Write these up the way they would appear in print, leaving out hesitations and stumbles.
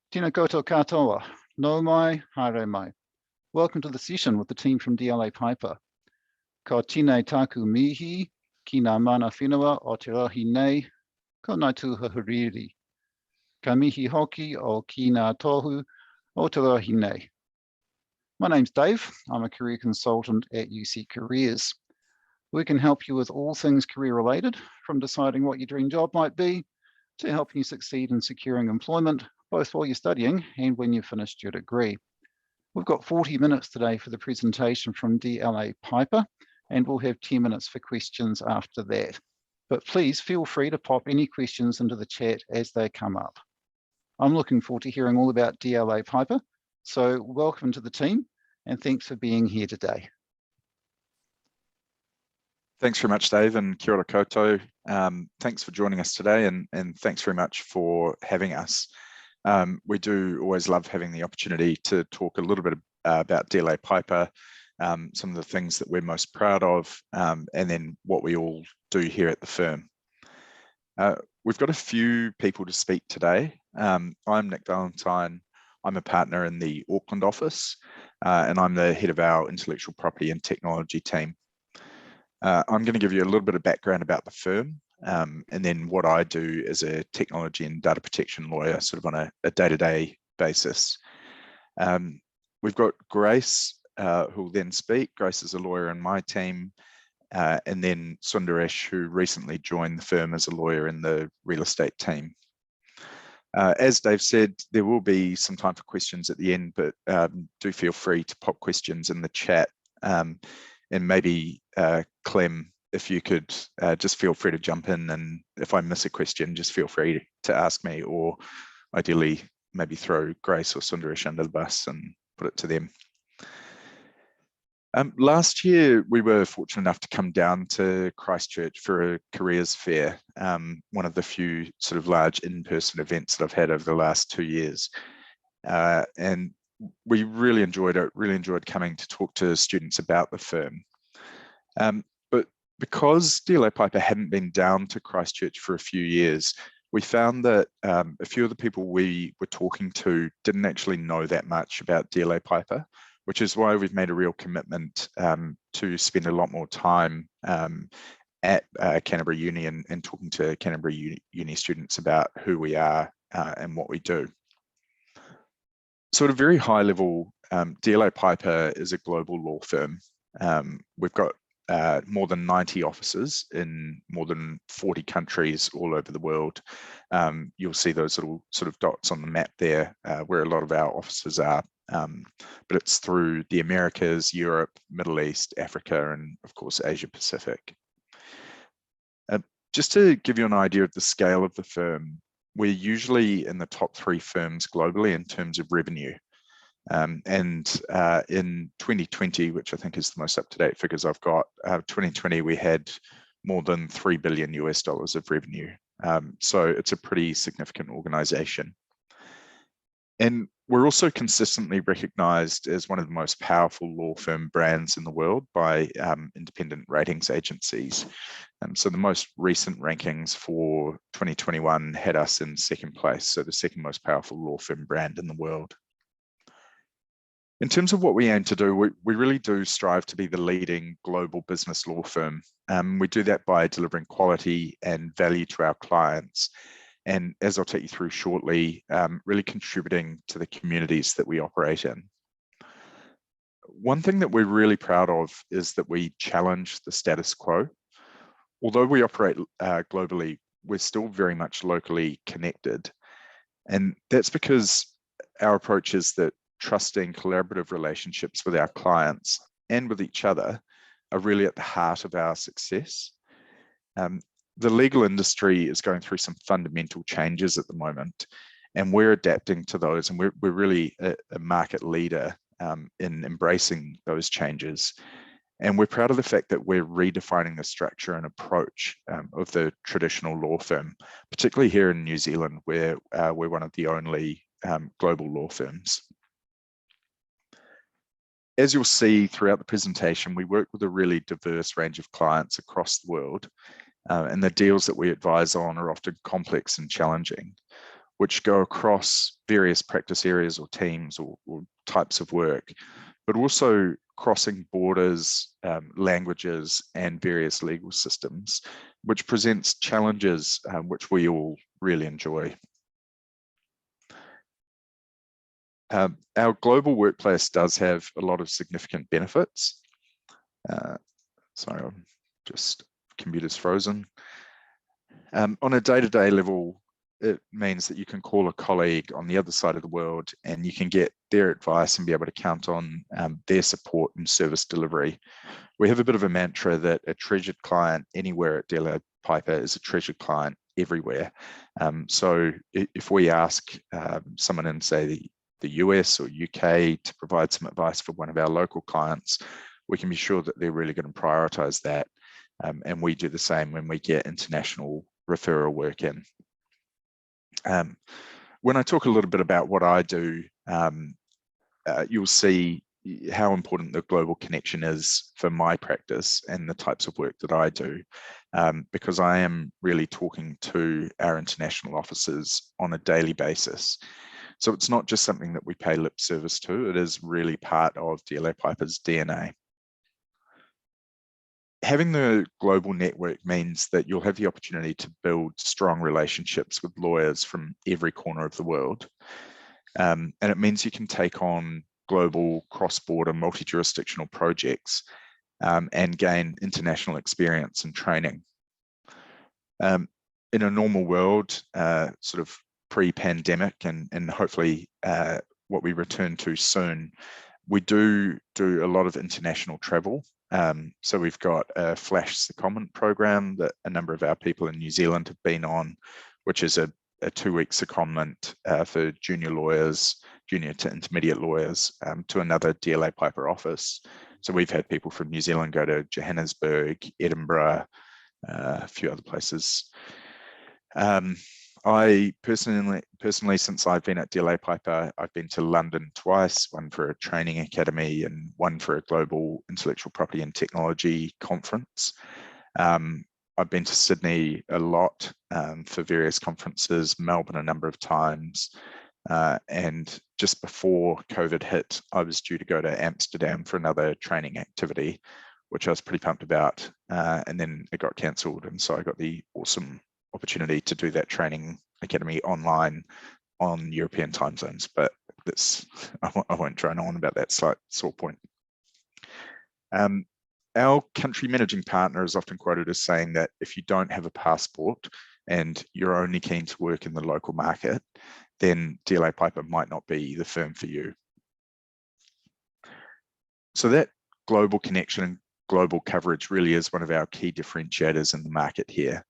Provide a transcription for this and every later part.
Tēnā koutou katoa, nau mai, haere mai. Welcome to the session with the team from DLA Piper. Ko tēnei tāku mihi, ki ngā mana whenua o te rahi nei, ko ngā tūhahuriri. Ka mihi hoki o ki ngā tohu o te rahi nei. My name's Dave. I'm a career consultant at UC Careers. We can help you with all things career related, from deciding what your dream job might be, to helping you succeed in securing employment, both while you're studying and when you've finished your degree. We've got 40 minutes today for the presentation from DLA Piper, and we'll have 10 minutes for questions after that. But please feel free to pop any questions into the chat as they come up. I'm looking forward to hearing all about DLA Piper, so welcome to the team and thanks for being here today. Thanks very much, Dave, and kia ora koutou. Thanks for joining us today, and thanks very much for having us. We do always love having the opportunity to talk a little bit about DLA Piper, some of the things that we're most proud of, and then what we all do here at the firm. We've got a few people to speak today. I'm Nick Valentine. I'm a partner in the Auckland office, and I'm the head of our intellectual property and technology team. I'm going to give you a little bit of background about the firm, and then what I do as a technology and data protection lawyer, sort of on a day-to-day basis. We've got Grace, who will then speak. Grace is a lawyer in my team, and then Sundaresh, who recently joined the firm as a lawyer in the real estate team. As Dave said, there will be some time for questions at the end, but do feel free to pop questions in the chat. And maybe Clem, if you could just feel free to jump in, and if I miss a question, just feel free to ask me, or ideally maybe throw Grace or Sundaresh under the bus and put it to them. Last year, we were fortunate enough to come down to Christchurch for a careers fair, one of the few sort of large in-person events that I've had over the last 2 years. And we really enjoyed it, really enjoyed coming to talk to students about the firm. But because DLA Piper hadn't been down to Christchurch for a few years, we found that a few of the people we were talking to didn't actually know that much about DLA Piper, which is why we've made a real commitment to spend a lot more time at Canterbury Uni and talking to Canterbury Uni students about who we are and what we do. So at a very high level, DLA Piper is a global law firm. We've got more than 90 offices in more than 40 countries all over the world. You'll see those little sort of dots on the map there where a lot of our offices are. But it's through the Americas, Europe, Middle East, Africa, and of course, Asia Pacific. Just to give you an idea of the scale of the firm, we're usually in the top 3 firms globally in terms of revenue. And in 2020, which I think is the most up-to-date figures I've got, 2020, we had more than $3 billion of revenue. So it's a pretty significant organization. And we're also consistently recognized as one of the most powerful law firm brands in the world by independent ratings agencies. So the most recent rankings for 2021 had us in 2nd place, so the 2nd most powerful law firm brand in the world. In terms of what we aim to do, we really do strive to be the leading global business law firm. We do that by delivering quality and value to our clients. And as I'll take you through shortly, really contributing to the communities that we operate in. One thing that we're really proud of is that we challenge the status quo. Although we operate globally, we're still very much locally connected. And that's because our approach is that trusting collaborative relationships with our clients and with each other are really at the heart of our success. The legal industry is going through some fundamental changes at the moment, and we're adapting to those, and we're really a market leader in embracing those changes. And we're proud of the fact that we're redefining the structure and approach of the traditional law firm, particularly here in New Zealand, where we're one of the only global law firms. As you'll see throughout the presentation, we work with a really diverse range of clients across the world. And the deals that we advise on are often complex and challenging. which go across various practice areas or teams or types of work, but also crossing borders, languages, and various legal systems, which presents challenges which we all really enjoy. Our global workplace does have a lot of significant benefits. Sorry, I'm just, computer's frozen. On a day-to-day level, it means that you can call a colleague on the other side of the world and you can get their advice and be able to count on their support and service delivery. We have a bit of a mantra that a treasured client anywhere at DLA Piper is a treasured client everywhere. So if we ask someone in, say, the US or UK to provide some advice for one of our local clients, we can be sure that they're really going to prioritize that. And we do the same when we get international referral work in. When I talk a little bit about what I do, you'll see how important the global connection is for my practice and the types of work that I do, because I am really talking to our international officers on a daily basis. So it's not just something that we pay lip service to, it is really part of DLA Piper's DNA. Having the global network means that you'll have the opportunity to build strong relationships with lawyers from every corner of the world. And it means you can take on global, cross-border, multi-jurisdictional projects and gain international experience and training. In a normal world, sort of pre-pandemic and hopefully what we return to soon, we do a lot of international travel. So we've got a flash secondment program that a number of our people in New Zealand have been on, which is a 2-week secondment for junior lawyers, junior to intermediate lawyers, to another DLA Piper office. So we've had people from New Zealand go to Johannesburg, Edinburgh, a few other places. I personally, since I've been at DLA Piper, I've been to London twice, one for a training academy and one for a global intellectual property and technology conference. I've been to Sydney a lot for various conferences, Melbourne a number of times. And just before COVID hit, I was due to go to Amsterdam for another training activity, which I was pretty pumped about. And then it got cancelled. And so I got the awesome opportunity to do that training academy online on European time zones, but this I won't drone on about that slight sore point. Our country managing partner is often quoted as saying that if you don't have a passport and you're only keen to work in the local market, then DLA Piper might not be the firm for you. So that global connection and global coverage really is one of our key differentiators in the market here.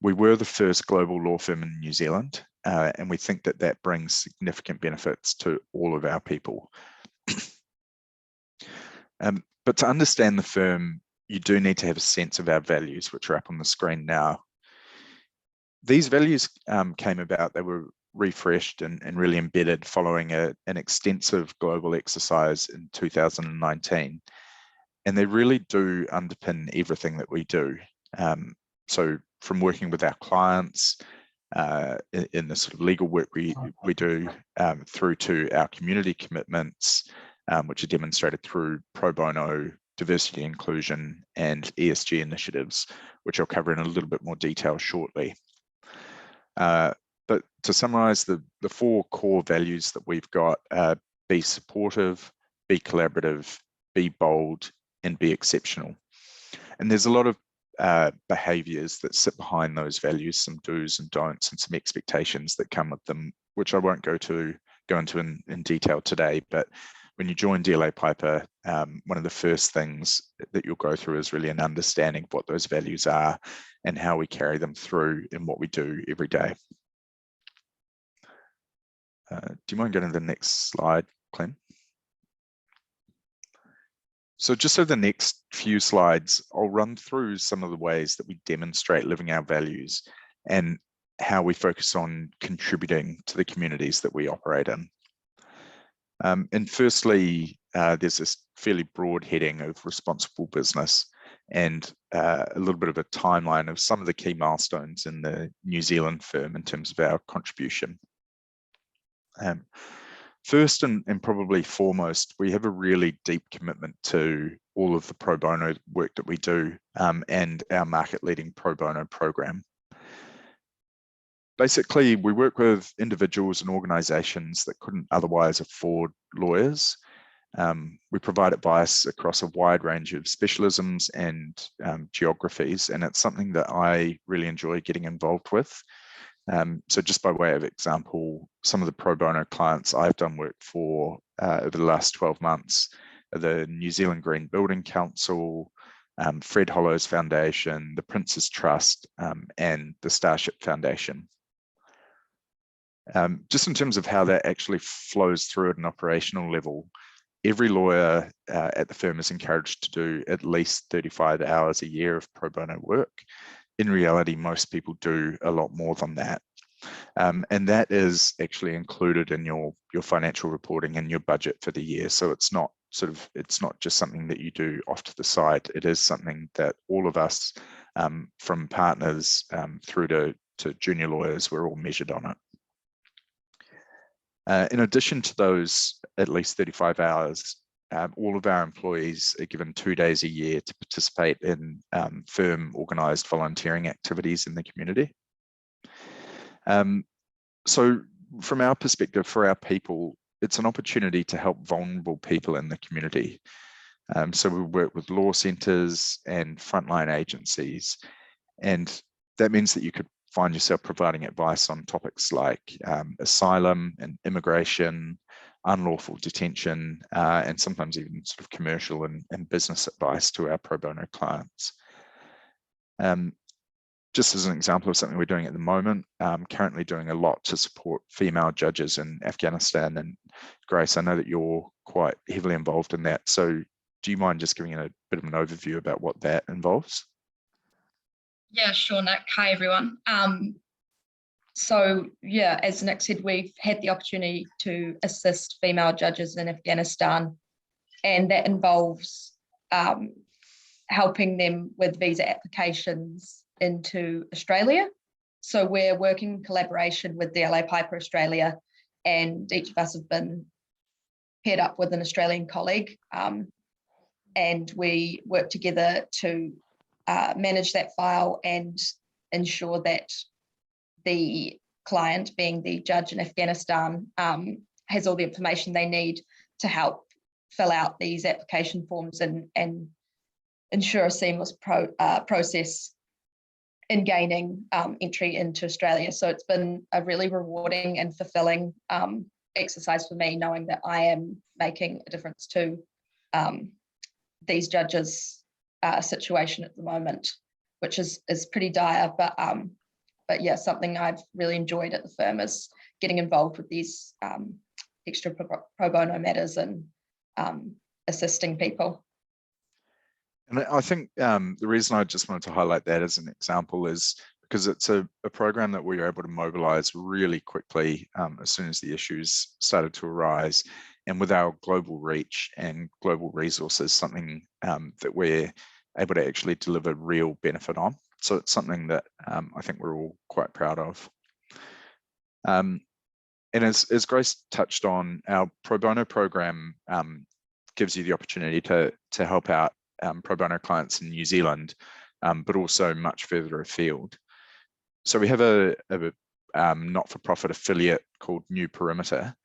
We were the first global law firm in New Zealand, and we think that that brings significant benefits to all of our people. But to understand the firm, you do need to have a sense of our values, which are up on the screen now. These values came about, they were refreshed and really embedded following an extensive global exercise in 2019. And they really do underpin everything that we do. So from working with our clients in the sort of legal work we do, through to our community commitments, which are demonstrated through pro bono, diversity, inclusion, and ESG initiatives, which I'll cover in a little bit more detail shortly. But to summarize, the 4 core values that we've got are be supportive, be collaborative, be bold, and be exceptional. And there's a lot of behaviors that sit behind those values, some do's and don'ts and some expectations that come with them, which I won't go into in detail today. But when you join DLA Piper, one of the first things that you'll go through is really an understanding of what those values are and how we carry them through in what we do every day. Do you mind going to the next slide, Clem? So just over the next few slides, I'll run through some of the ways that we demonstrate living our values and how we focus on contributing to the communities that we operate in. And firstly, there's this fairly broad heading of responsible business and a little bit of a timeline of some of the key milestones in the New Zealand firm in terms of our contribution. First and probably foremost, we have a really deep commitment to all of the pro bono work that we do and our market-leading pro bono program. Basically, we work with individuals and organisations that couldn't otherwise afford lawyers. We provide advice across a wide range of specialisms and geographies, and it's something that I really enjoy getting involved with. So just by way of example, some of the pro bono clients I've done work for over the last 12 months are the New Zealand Green Building Council, Fred Hollows Foundation, the Prince's Trust, and the Starship Foundation. Just in terms of how that actually flows through at an operational level, every lawyer at the firm is encouraged to do at least 35 hours a year of pro bono work. In reality, most people do a lot more than that. And that is actually included in your financial reporting and your budget for the year. So it's not just something that you do off to the side. It is something that all of us, from partners through to junior lawyers, we're all measured on it. In addition to those at least 35 hours, all of our employees are given 2 days a year to participate in firm organised volunteering activities in the community. So from our perspective, for our people, it's an opportunity to help vulnerable people in the community. So we work with law centres and frontline agencies, and that means that you could find yourself providing advice on topics like asylum and immigration, unlawful detention, and sometimes even sort of commercial and business advice to our pro bono clients. Just as an example of something we're doing at the moment, currently doing a lot to support female judges in Afghanistan. And Grace, I know that you're quite heavily involved in that. So do you mind just giving a bit of an overview about what that involves? Yeah, sure, Nick. Hi, everyone. So yeah, as Nick said, we've had the opportunity to assist female judges in Afghanistan, and that involves helping them with visa applications into Australia. So we're working in collaboration with DLA Piper Australia, and each of us have been paired up with an Australian colleague, and we work together to manage that file and ensure that the client, being the judge in Afghanistan, has all the information they need to help fill out these application forms and ensure a seamless process in gaining entry into Australia. So it's been a really rewarding and fulfilling exercise for me, knowing that I am making a difference to these judges' situation at the moment, which is pretty dire, but yeah, something I've really enjoyed at the firm is getting involved with these extra pro bono matters and assisting people. And I think the reason I just wanted to highlight that as an example is because it's a program that we were able to mobilize really quickly as soon as the issues started to arise. And with our global reach and global resources, something that we're able to actually deliver real benefit on. So it's something that I think we're all quite proud of. And as Grace touched on, our pro bono program gives you the opportunity to help out pro bono clients in New Zealand, but also much further afield. So we have a not-for-profit affiliate called New Perimeter,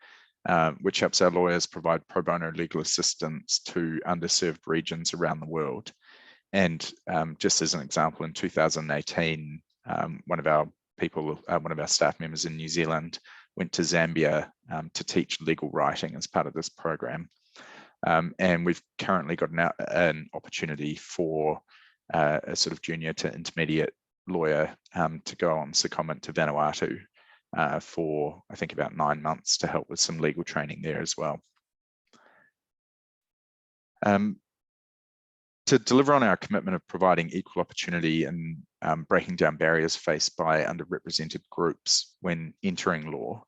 which helps our lawyers provide pro bono legal assistance to underserved regions around the world. And just as an example, in 2018, one of our staff members in New Zealand went to Zambia to teach legal writing as part of this program. And we've currently got an opportunity for a sort of junior to intermediate lawyer to go on secondment to Vanuatu for, I think, about 9 months to help with some legal training there as well. To deliver on our commitment of providing equal opportunity and breaking down barriers faced by underrepresented groups when entering law,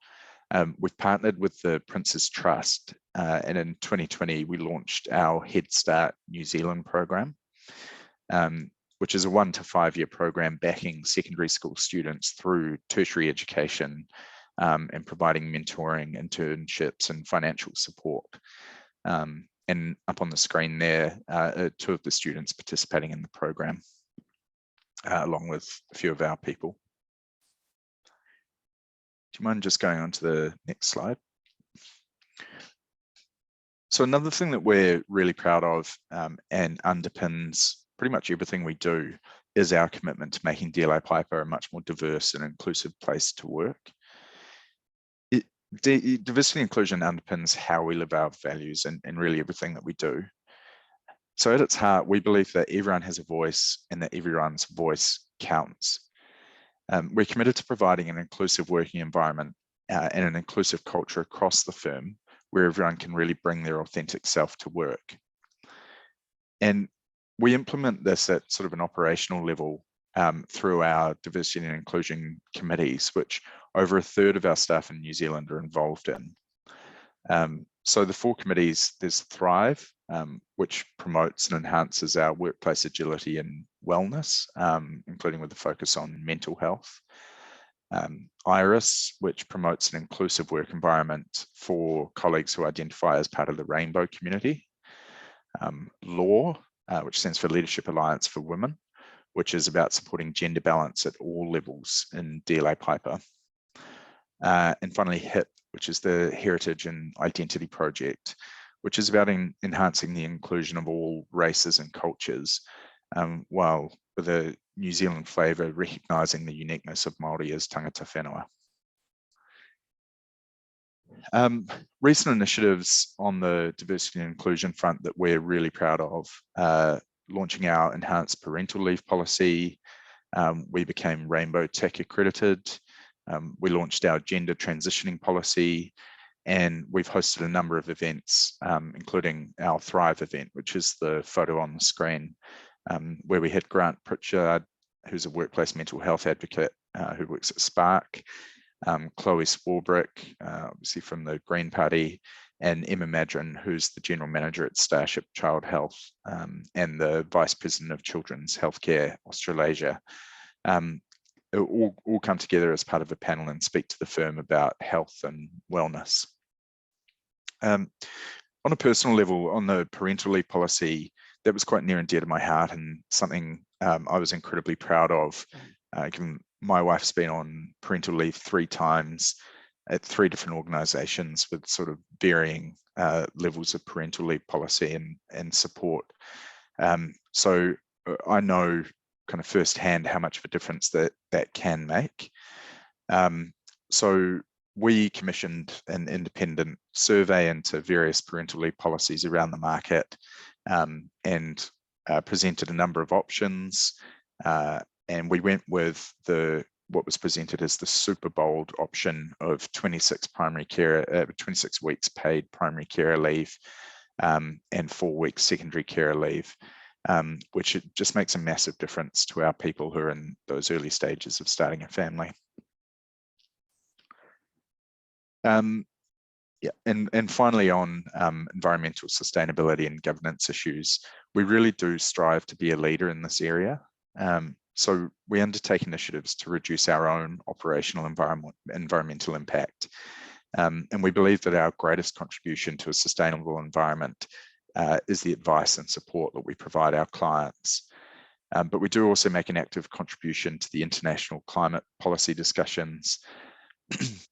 we've partnered with the Prince's Trust, and in 2020 we launched our Head Start New Zealand program, which is a 1 to 5 year program backing secondary school students through tertiary education and providing mentoring, internships, and financial support. And up on the screen there are 2 of the students participating in the program, along with a few of our people. Do you mind just going on to the next slide? So another thing that we're really proud of and underpins pretty much everything we do is our commitment to making DLA Piper a much more diverse and inclusive place to work. Diversity and inclusion underpins how we live our values and really everything that we do. So at its heart, we believe that everyone has a voice and that everyone's voice counts. We're committed to providing an inclusive working environment and an inclusive culture across the firm where everyone can really bring their authentic self to work. And we implement this at sort of an operational level through our diversity and inclusion committees, which over 1/3 of our staff in New Zealand are involved in. So the 4 committees, there's Thrive, which promotes and enhances our workplace agility and wellness, including with a focus on mental health. Iris, which promotes an inclusive work environment for colleagues who identify as part of the rainbow community. Law, which stands for Leadership Alliance for Women, which is about supporting gender balance at all levels in DLA Piper. And finally, HIP, which is the Heritage and Identity Project, which is about enhancing the inclusion of all races and cultures, while with a New Zealand flavour, recognising the uniqueness of Māori as tangata whenua. Recent initiatives on the diversity and inclusion front that we're really proud of, launching our enhanced parental leave policy. We became Rainbow Tech accredited. We launched our gender transitioning policy, and we've hosted a number of events, including our Thrive event, which is the photo on the screen, where we had Grant Pritchard, who's a workplace mental health advocate who works at Spark, Chloe Swarbrick, obviously from the Green Party, and Emma Madron, who's the General Manager at Starship Child Health and the Vice President of Children's Healthcare Australasia. All come together as part of a panel and speak to the firm about health and wellness. On a personal level, on the parental leave policy, that was quite near and dear to my heart and something I was incredibly proud of, given my wife's been on parental leave 3 times at 3 different organisations with sort of varying levels of parental leave policy and support. So I know kind of firsthand how much of a difference that can make. So we commissioned an independent survey into various parental leave policies around the market and presented a number of options. And we went with what was presented as the super bold option of 26 weeks paid primary care leave and 4 weeks secondary care leave, which it just makes a massive difference to our people who are in those early stages of starting a family. Yeah, and finally on environmental sustainability and governance issues, we really do strive to be a leader in this area. So we undertake initiatives to reduce our own operational environmental impact. And we believe that our greatest contribution to a sustainable environment is the advice and support that we provide our clients. But we do also make an active contribution to the international climate policy discussions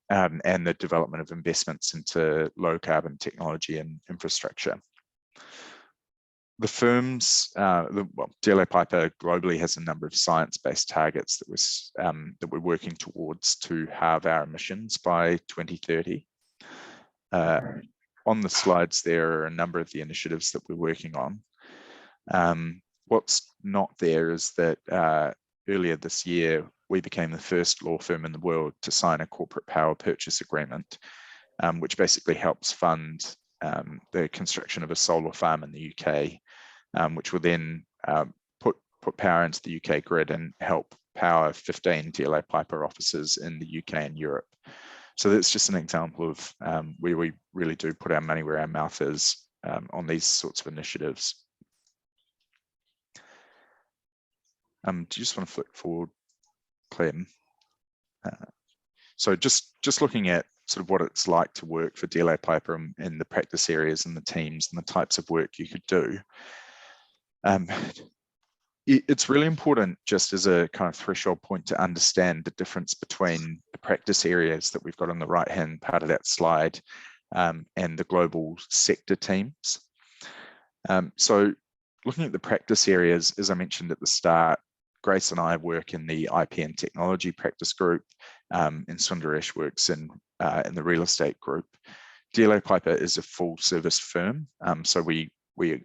and the development of investments into low carbon technology and infrastructure. The firms, DLA Piper globally has a number of science-based targets that we're working towards to halve our emissions by 2030. On the slides, there are a number of the initiatives that we're working on. What's not there is that earlier this year, we became the first law firm in the world to sign a corporate power purchase agreement, which basically helps fund the construction of a solar farm in the UK, which will then put power into the UK grid and help power 15 DLA Piper offices in the UK and Europe. So that's just an example of where we really do put our money where our mouth is on these sorts of initiatives. Do you just want to flick forward, Clem? So just looking at sort of what it's like to work for DLA Piper and the practice areas and the teams and the types of work you could do. It's really important, just as a kind of threshold point, to understand the difference between the practice areas that we've got on the right-hand part of that slide and the global sector teams. So looking at the practice areas, as I mentioned at the start, Grace and I work in the IP and technology practice group, and Sundaresh works in the real estate group. DLA Piper is a full service firm, so we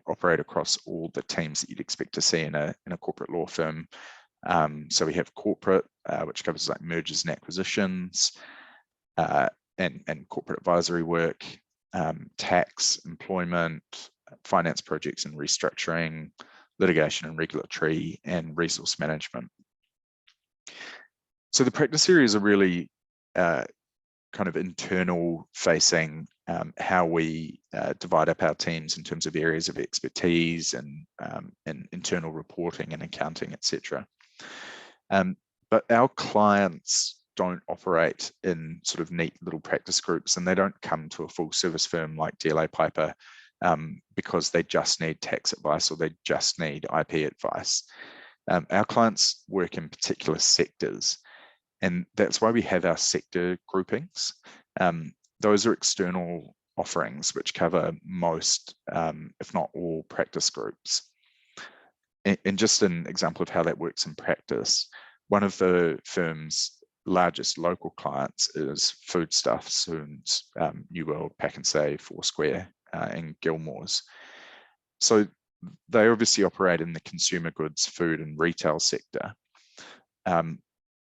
operate across all the teams that you'd expect to see in a corporate law firm. So we have corporate, which covers like mergers and acquisitions, and corporate advisory work, tax, employment, finance projects and restructuring, litigation and regulatory, and resource management. So the practice areas are really kind of internal facing, how we divide up our teams in terms of areas of expertise and internal reporting and accounting, etc. But our clients don't operate in sort of neat little practice groups, and they don't come to a full service firm like DLA Piper because they just need tax advice or they just need IP advice. Our clients work in particular sectors, and that's why we have our sector groupings. Those are external offerings which cover most, if not all, practice groups. And just an example of how that works in practice, one of the firm's largest local clients is Foodstuffs, New World, Pack and Save, Foursquare, and Gilmore's. So they obviously operate in the consumer goods, food and retail sector.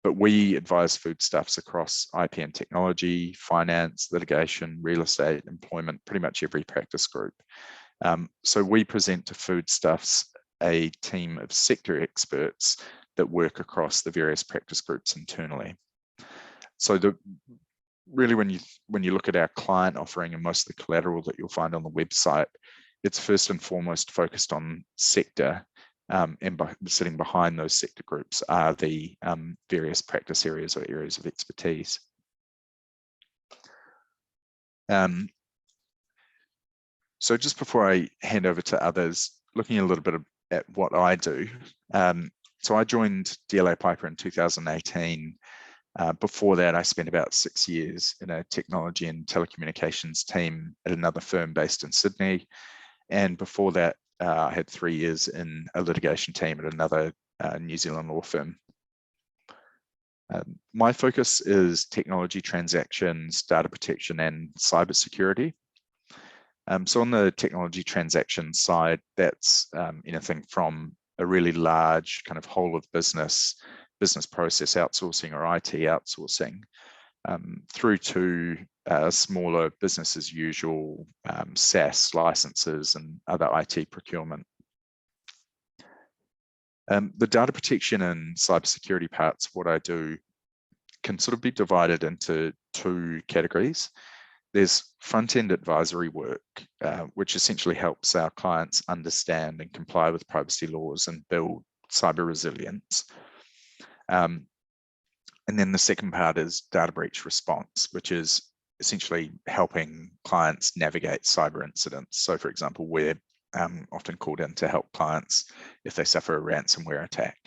But we advise Foodstuffs across IP and technology, finance, litigation, real estate, employment, pretty much every practice group. So we present to Foodstuffs a team of sector experts that work across the various practice groups internally. So really, when you look at our client offering and most of the collateral that you'll find on the website, it's first and foremost focused on sector. And sitting behind those sector groups are the various practice areas or areas of expertise. So just before I hand over to others, looking a little bit at what I do. So I joined DLA Piper in 2018. Before that, I spent about 6 years in a technology and telecommunications team at another firm based in Sydney. And before that, I had 3 years in a litigation team at another New Zealand law firm. My focus is technology transactions, data protection, and cybersecurity. So on the technology transaction side, that's anything from a really large kind of whole of business process outsourcing or IT outsourcing, through to smaller business as usual SaaS licenses and other IT procurement. The data protection and cybersecurity parts of what I do can sort of be divided into two categories. There's front-end advisory work, which essentially helps our clients understand and comply with privacy laws and build cyber resilience. And then the second part is data breach response, which is essentially helping clients navigate cyber incidents. So for example, we're often called in to help clients if they suffer a ransomware attack.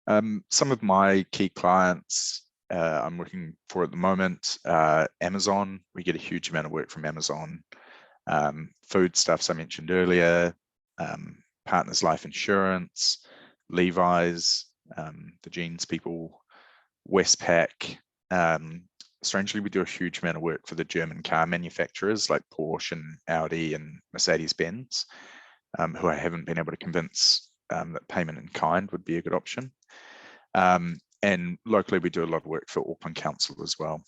Some of my key clients I'm working for at the moment, Amazon. We get a huge amount of work from Amazon. Foodstuffs I mentioned earlier, Partners Life Insurance, Levi's, the jeans people, Westpac. Strangely, we do a huge amount of work for the German car manufacturers like Porsche and Audi and Mercedes-Benz, who I haven't been able to convince that payment in kind would be a good option. And locally, we do a lot of work for Auckland Council as well.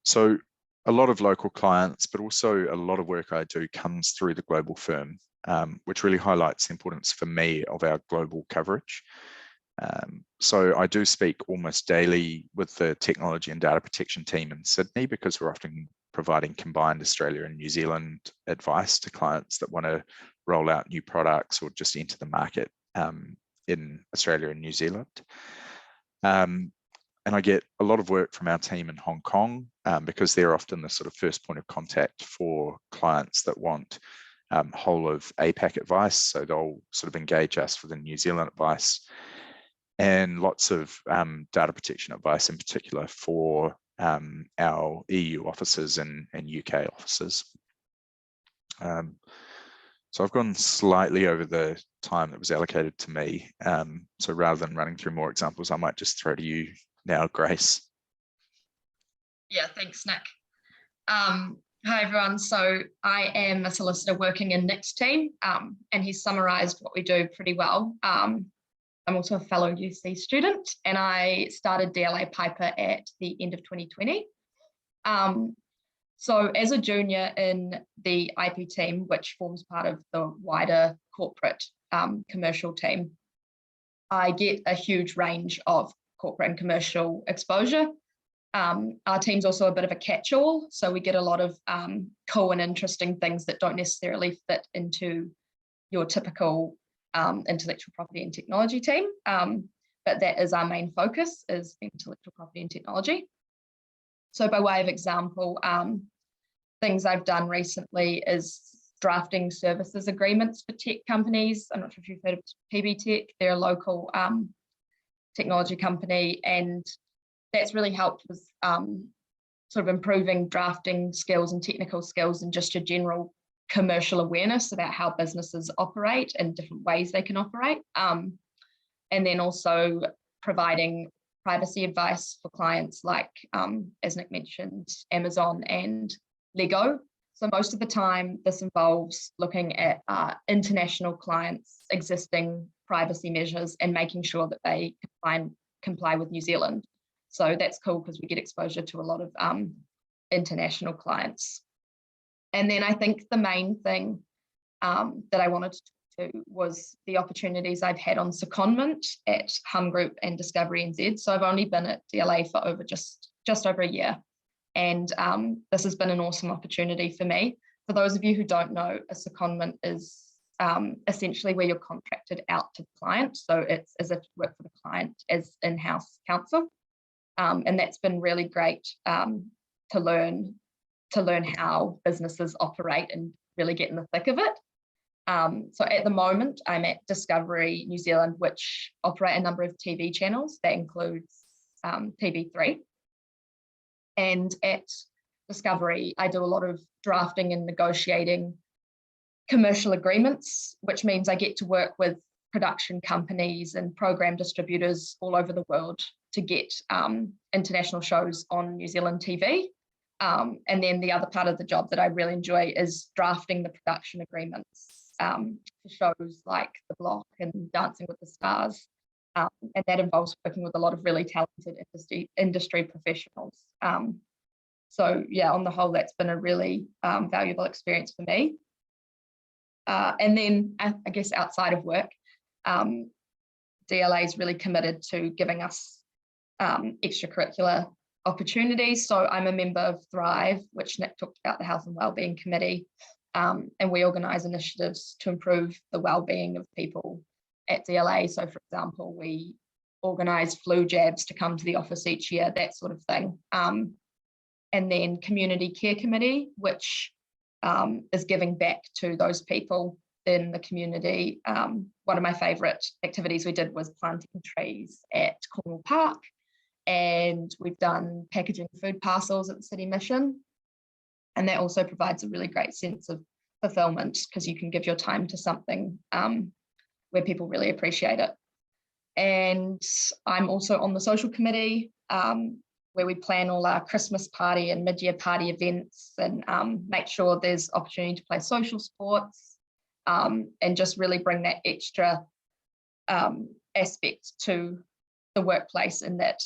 So a lot of local clients, but also a lot of work I do comes through the global firm, which really highlights the importance for me of our global coverage. So I do speak almost daily with the technology and data protection team in Sydney, because we're often providing combined Australia and New Zealand advice to clients that want to roll out new products or just enter the market in Australia and New Zealand. And I get a lot of work from our team in Hong Kong because they're often the sort of first point of contact for clients that want whole of APAC advice. So they'll sort of engage us for the New Zealand advice, and lots of data protection advice in particular for our EU offices and UK offices. So I've gone slightly over the time that was allocated to me. So rather than running through more examples, I might just throw to you now, Grace. Yeah, thanks, Nick. Hi, everyone. So I am a solicitor working in Nick's team, and he's summarised what we do pretty well. I'm also a fellow UC student, and I started DLA Piper at the end of 2020. So as a junior in the IP team, which forms part of the wider corporate commercial team, I get a huge range of corporate and commercial exposure. Our team's also a bit of a catch-all, so we get a lot of cool and interesting things that don't necessarily fit into your typical intellectual property and technology team, but that is our main focus, is intellectual property and technology. So by way of example, things I've done recently is drafting services agreements for tech companies. I'm not sure if you've heard of PB Tech. They're a local technology company, and that's really helped with sort of improving drafting skills and technical skills and just a general commercial awareness about how businesses operate and different ways they can operate. And then also providing privacy advice for clients like, as Nick mentioned, Amazon and Lego. So most of the time, this involves looking at international clients' existing privacy measures and making sure that they comply with New Zealand. So that's cool because we get exposure to a lot of international clients. And then I think the main thing that I wanted to talk to was the opportunities I've had on secondment at Hum Group and Discovery NZ. So I've only been at DLA for just over a year. And this has been an awesome opportunity for me. For those of you who don't know, a secondment is essentially where you're contracted out to the client. So it's as if you work for the client as in-house counsel. And that's been really great to learn how businesses operate and really get in the thick of it. So at the moment, I'm at Discovery New Zealand, which operate a number of TV channels. That includes TV3. And at Discovery, I do a lot of drafting and negotiating commercial agreements, which means I get to work with production companies and program distributors all over the world to get international shows on New Zealand TV. And then the other part of the job that I really enjoy is drafting the production agreements for shows like The Block and Dancing with the Stars. And that involves working with a lot of really talented industry professionals. So yeah, on the whole, that's been a really valuable experience for me. And then I guess outside of work, DLA is really committed to giving us extracurricular opportunities. So I'm a member of Thrive, which Nick talked about, the Health and Wellbeing Committee, and we organise initiatives to improve the wellbeing of people at DLA. So for example, we organise flu jabs to come to the office each year, that sort of thing. And then Community Care Committee, which is giving back to those people in the community. One of my favourite activities we did was planting trees at Cornwall Park, and we've done packaging food parcels at the City Mission. And that also provides a really great sense of fulfilment because you can give your time to something where people really appreciate it. And I'm also on the social committee where we plan all our Christmas party and mid-year party events and make sure there's opportunity to play social sports and just really bring that extra aspect to the workplace, in that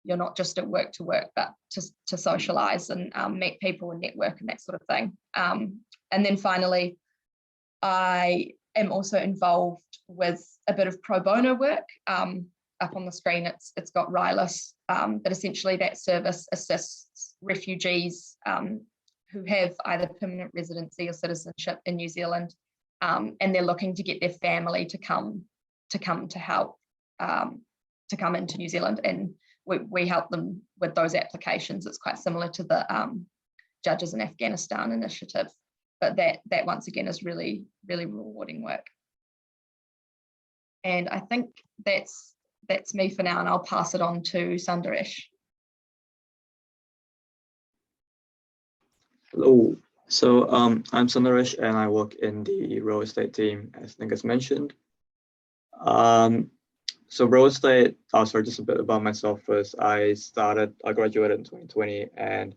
you're not just at work to work, but to socialise and meet people and network and that sort of thing. And then finally, I am also involved with a bit of pro bono work. Up on the screen, it's got RILIS, but essentially that service assists refugees who have either permanent residency or citizenship in New Zealand, and they're looking to get their family to come to help. to come into New Zealand, and we help them with those applications. It's quite similar to the Judges in Afghanistan initiative, but that once again is really, really rewarding work. And I think that's me for now, and I'll pass it on to Sundaresh. Hello. So I'm Sundaresh, and I work in the real estate team, as I think it's mentioned. So real estate, sorry, just a bit about myself first. I graduated in 2020, and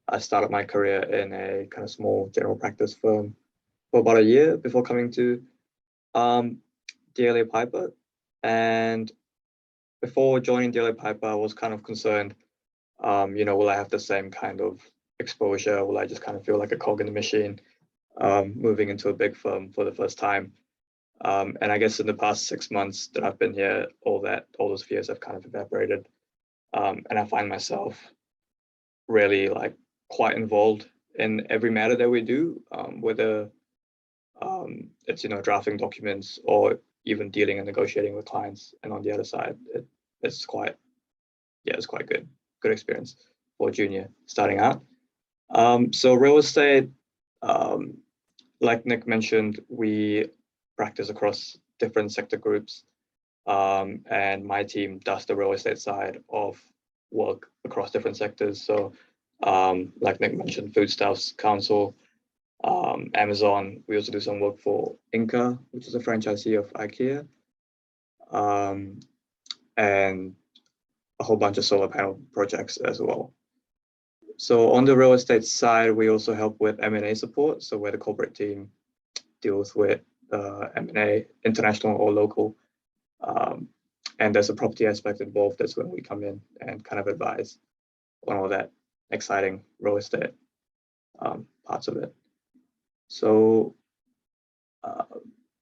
I started my career in a kind of small general practice firm for about a year before coming to DLA Piper. And before joining DLA Piper, I was kind of concerned, will I have the same kind of exposure? Will I just kind of feel like a cog in the machine, moving into a big firm for the first time? And I guess in the past 6 months that I've been here, all those fears have kind of evaporated. And I find myself really like quite involved in every matter that we do, whether it's, drafting documents or even dealing and negotiating with clients. And on the other side, it's quite good experience for a junior starting out. So real estate, like Nick mentioned, we practice across different sector groups, and my team does the real estate side of work across different sectors. So like Nick mentioned, foodstuffs, council, Amazon. We also do some work for Inca, which is a franchisee of IKEA, and a whole bunch of solar panel projects as well. So on the real estate side, we also help with M&A support. So where the corporate team deals with M&A, international or local, and there's a property aspect involved. That's when we come in and kind of advise on all that exciting real estate parts of it. So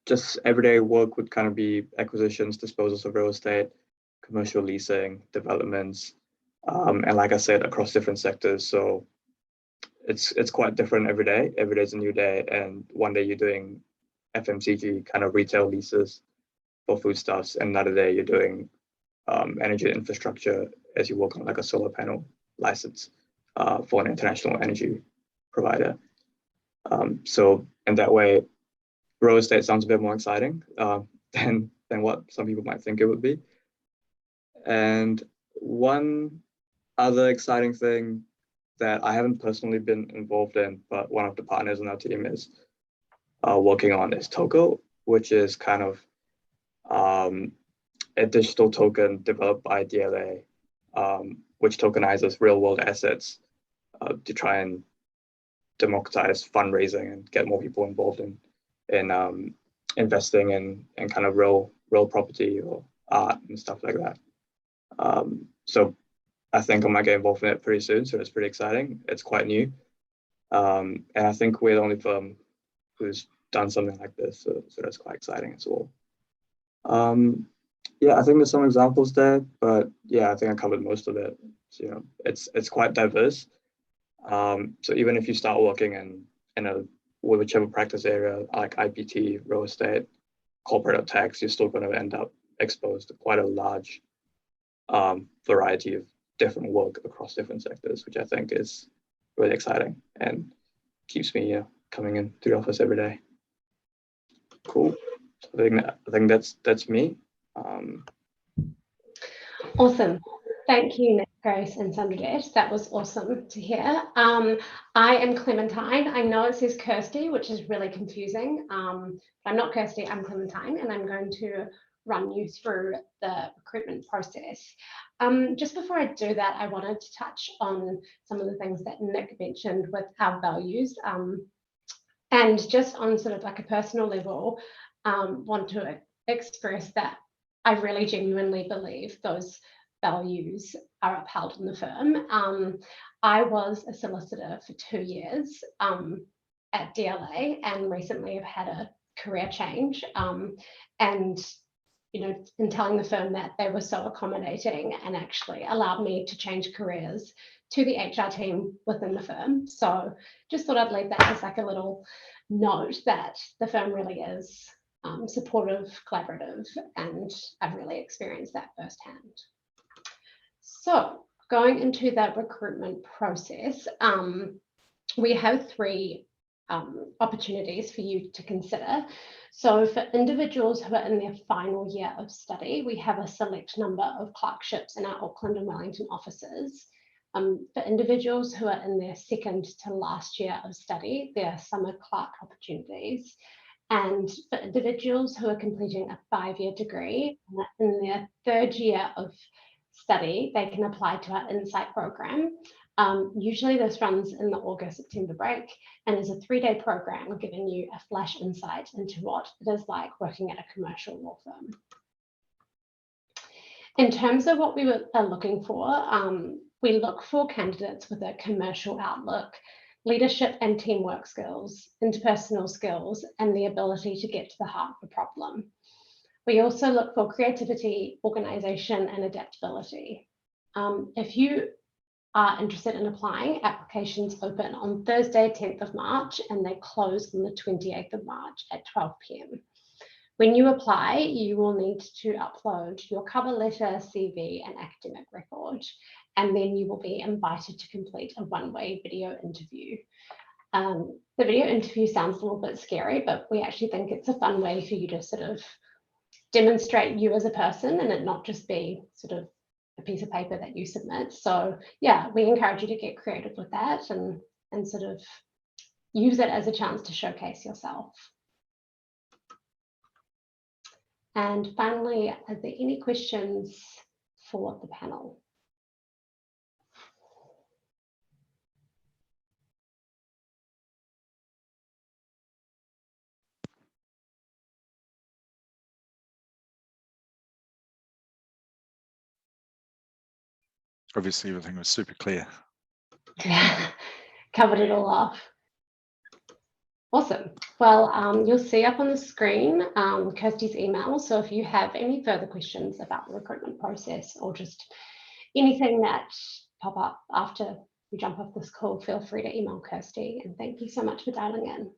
just everyday work would kind of be acquisitions, disposals of real estate, commercial leasing, developments, and like I said, across different sectors. So it's quite different every day. Every day is a new day, and one day you're doing FMCG kind of retail leases for foodstuffs, and another day you're doing energy infrastructure as you work on like a solar panel license for an international energy provider. So in that way, real estate sounds a bit more exciting than what some people might think it would be. And one other exciting thing that I haven't personally been involved in, but one of the partners on our team is working on is Toko, which is kind of a digital token developed by DLA, which tokenizes real world assets to try and democratize fundraising and get more people involved in investing in kind of real property or art and stuff like that. So I think I might get involved in it pretty soon. So it's pretty exciting. It's quite new. And I think we're the only firm who's done something like this. So that's quite exciting as well. Yeah, I think there's some examples there, but yeah, I think I covered most of it. So, it's quite diverse. So even if you start working in whichever practice area, like IPT, real estate, corporate or tax, you're still going to end up exposed to quite a large variety of different work across different sectors, which I think is really exciting and keeps me coming in to the office every day. Cool. So I think that's me. Awesome. Thank you, Nick, Grace, and Sundaresh. That was awesome to hear. I am Clementine. I know it says Kirsty, which is really confusing. But I'm not Kirsty, I'm Clementine, and I'm going to run you through the recruitment process. Just before I do that, I wanted to touch on some of the things that Nick mentioned with our values. And just on sort of like a personal level, want to express that I really genuinely believe those values are upheld in the firm. I was a solicitor for 2 years at DLA, and recently have had a career change. And in telling the firm that, they were so accommodating and actually allowed me to change careers to the HR team within the firm. So just thought I'd leave that as like a little note that the firm really is supportive, collaborative, and I've really experienced that firsthand. So going into the recruitment process, we have 3 opportunities for you to consider. So for individuals who are in their final year of study, we have a select number of clerkships in our Auckland and Wellington offices. For individuals who are in their second to last year of study, there are summer clerk opportunities. And for individuals who are completing a 5-year degree in their 3rd year of study, they can apply to our Insight program. Usually this runs in the August-September break and is a 3-day program giving you a flash insight into what it is like working at a commercial law firm. In terms of what we are looking for, we look for candidates with a commercial outlook, leadership and teamwork skills, interpersonal skills, and the ability to get to the heart of the problem. We also look for creativity, organisation, and adaptability. If you are interested in applying, applications open on Thursday, 10th of March, and they close on the 28th of March at 12 p.m. When you apply, you will need to upload your cover letter, CV, and academic record, and then you will be invited to complete a one-way video interview. The video interview sounds a little bit scary, but we actually think it's a fun way for you to sort of demonstrate you as a person and it not just be sort of a piece of paper that you submit. So yeah, we encourage you to get creative with that and sort of use it as a chance to showcase yourself. And finally, are there any questions for the panel? Obviously, everything was super clear. Yeah, covered it all off. Awesome. Well, you'll see up on the screen Kirsty's email. So if you have any further questions about the recruitment process or just anything that pop up after you jump off this call, feel free to email Kirsty. And thank you so much for dialing in.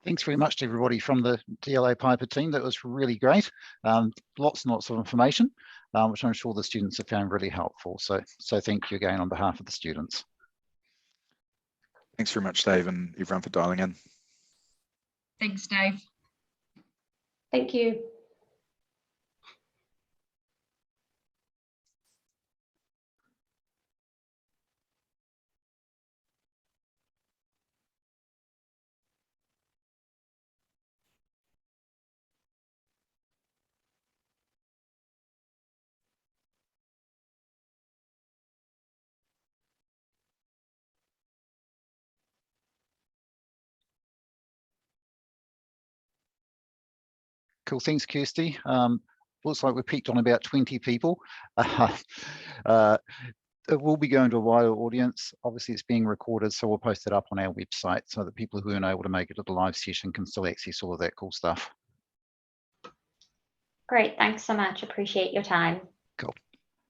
Thanks very much to everybody from the DLA Piper team. That was really great. Lots and lots of information, which I'm sure the students have found really helpful. So thank you again on behalf of the students. Thanks very much, Dave, and everyone for dialing in. Thanks, Dave. Thank you. Cool, thanks, Kirsty. Looks like we're peaked on about 20 people. It will be going to a wider audience. Obviously, it's being recorded, so we'll post it up on our website so that people who aren't able to make it to the live session can still access all of that cool stuff. Great, thanks so much. Appreciate your time. Cool.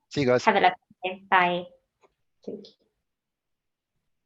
See you guys. Have a lovely day. Bye. Thank you.